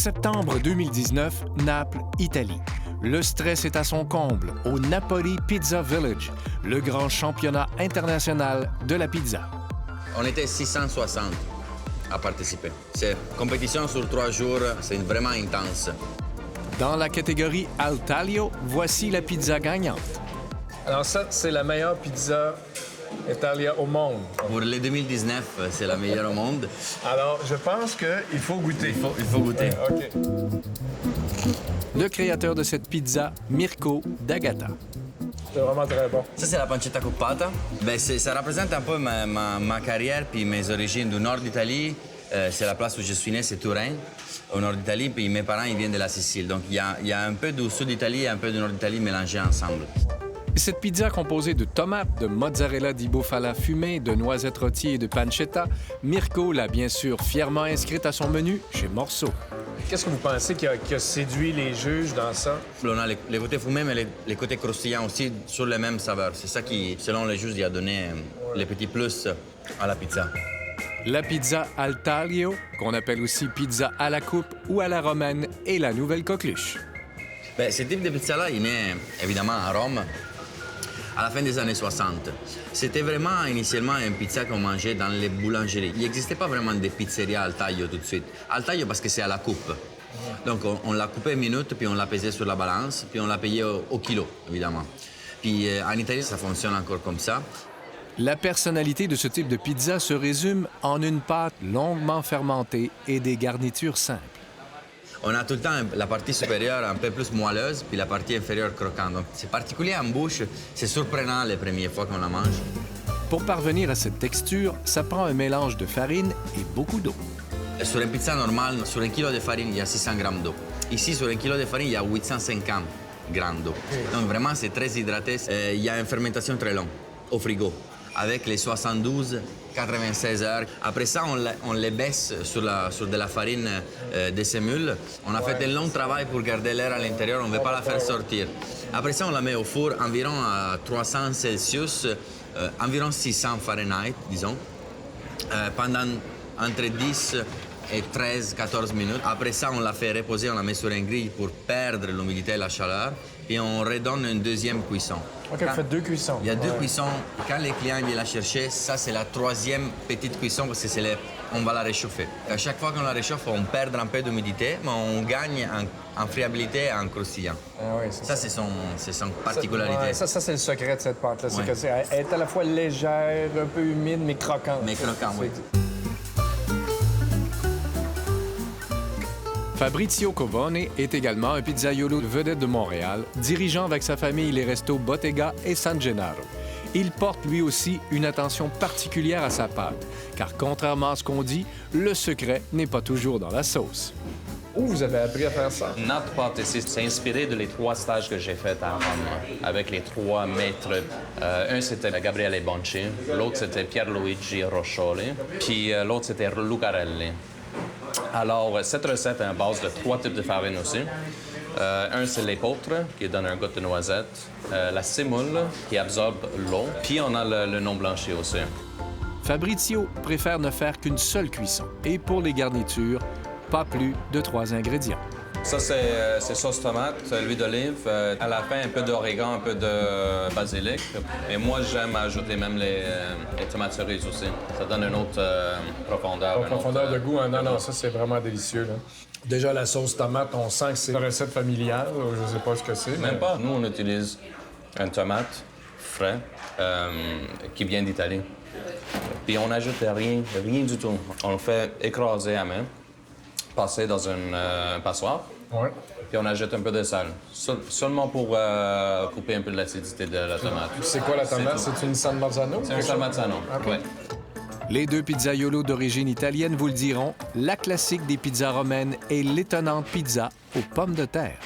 Septembre 2019, Naples, Italie. Le stress est à son comble au Napoli Pizza Village, le grand championnat international de la pizza. On était 660 à participer. C'est une compétition sur 3 jours, c'est vraiment intense. Dans la catégorie Al Taglio, voici la pizza gagnante. Alors ça, c'est la meilleure pizza Italia au monde. Pour les 2019, c'est la meilleure au monde. Alors, je pense qu'il faut goûter. Il faut goûter. OK. Le créateur de cette pizza, Mirko D'Agata. C'est vraiment très bon. Ça, c'est la pancetta coppata. Ben, ça représente un peu ma carrière puis mes origines du nord d'Italie. C'est la place où je suis né, c'est Turin, au nord d'Italie. Puis mes parents, ils viennent de la Sicile. Donc, il y a un peu du sud d'Italie et un peu du nord d'Italie mélangés ensemble. Cette pizza composée de tomates, de mozzarella di bufala fumée, de noisettes rôties et de pancetta, Mirko l'a bien sûr fièrement inscrite à son menu chez Morceau. Qu'est-ce que vous pensez qui a séduit les juges dans ça? On a les côtés fumés, mais les côtés croustillants aussi sur les mêmes saveurs. C'est ça qui, selon les juges, a donné les petits plus à la pizza. La pizza al taglio, qu'on appelle aussi pizza à la coupe ou à la romaine, est la nouvelle coqueluche. Ben, ce type de pizza-là, il est né évidemment à Rome, à la fin des années 60. C'était vraiment initialement une pizza qu'on mangeait dans les boulangeries. Il n'existait pas vraiment de pizzeria al taglio tout de suite. Al taglio parce que c'est à la coupe. Donc on l'a coupé minute, puis on l'a pesé sur la balance, puis on l'a payé au kilo, évidemment. Puis en Italie, ça fonctionne encore comme ça. La personnalité de ce type de pizza se résume en une pâte longuement fermentée et des garnitures simples. On a tout le temps la partie supérieure un peu plus moelleuse, puis la partie inférieure croquante. Donc c'est particulier en bouche, c'est surprenant les premières fois qu'on la mange. Pour parvenir à cette texture, ça prend un mélange de farine et beaucoup d'eau. Sur une pizza normale, sur 1 kilo de farine, il y a 600 grammes d'eau. Ici, sur 1 kilo de farine, il y a 850 grammes d'eau. Donc vraiment, c'est très hydraté. Il y a une fermentation très longue au frigo, avec les 72-96 heures. Après ça, on les baisse sur de la farine de sémoule. On a fait un long travail pour garder l'air à l'intérieur, on ne veut pas la faire sortir. Après ça, on la met au four environ à 300 Celsius, environ 600 Fahrenheit, disons, pendant entre 10 et 13-14 minutes. Après ça, on la fait reposer, on la met sur une grille pour perdre l'humidité et la chaleur. Puis on redonne une deuxième cuisson. OK, vous faites 2 cuissons. Il y a 2 cuissons. Quand les clients viennent la chercher, ça, c'est la 3e petite cuisson parce que on va la réchauffer. À chaque fois qu'on la réchauffe, on perd un peu d'humidité, mais on gagne en friabilité et en croustillant. Ah oui, ça, c'est son particularité. Ça, c'est le secret de cette pâte-là. Ouais. C'est qu'elle est à la fois légère, un peu humide, mais croquante. Mais croquante, oui. Fabrizio Covone est également un pizzaiolo vedette de Montréal, dirigeant avec sa famille les restos Bottega et San Gennaro. Il porte lui aussi une attention particulière à sa pâte, car contrairement à ce qu'on dit, le secret n'est pas toujours dans la sauce. Où vous avez appris à faire ça? Notre pâte ici, c'est inspiré de les 3 stages que j'ai faits à Rome, avec les 3 maîtres. Un, c'était Gabriele Bonci, l'autre, c'était Pierluigi Roscioli, puis l'autre, c'était Lucarelli. Alors, cette recette est à base de 3 types de farine aussi. Un, c'est l'épeautre, qui donne un goût de noisette. La sémoule, qui absorbe l'eau. Puis, on a le non blanchi aussi. Fabrizio préfère ne faire qu'une seule cuisson. Et pour les garnitures, pas plus de 3 ingrédients. Ça, c'est sauce tomate, l'huile d'olive. À la fin, un peu d'origan, un peu de basilic. Et moi, j'aime ajouter même les tomates cerises aussi. Ça donne une autre profondeur. Une profondeur de goût, hein? Non, ça, c'est vraiment délicieux. Là. Déjà, la sauce tomate, on sent que c'est une recette familiale. Je ne sais pas ce que c'est. Même pas. Nous, on utilise une tomate frais qui vient d'Italie. Puis on n'ajoute rien du tout. On le fait écraser à main, passer dans une passoire. Ouais. Puis on ajoute un peu de sel, seulement pour couper un peu de l'acidité de la tomate. C'est quoi la tomate? C'est une San Marzano? C'est un San Marzano, OK. oui. Les 2 pizzaiolos d'origine italienne vous le diront, la classique des pizzas romaines est l'étonnante pizza aux pommes de terre.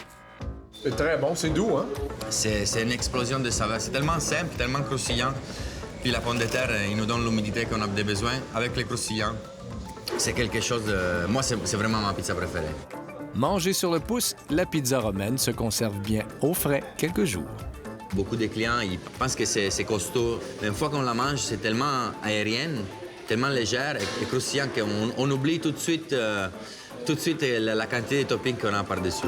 C'est très bon, c'est doux, hein? C'est une explosion de saveurs. C'est tellement simple, tellement croustillant. Puis la pomme de terre, il nous donne l'humidité qu'on a besoin. Avec les croustillants, c'est quelque chose de... Moi, c'est vraiment ma pizza préférée. Mangée sur le pouce, la pizza romaine se conserve bien au frais quelques jours. Beaucoup de clients, ils pensent que c'est costaud. Mais une fois qu'on la mange, c'est tellement aérienne tellement légère et croustillant qu'on oublie tout de suite la quantité de topping qu'on a par-dessus.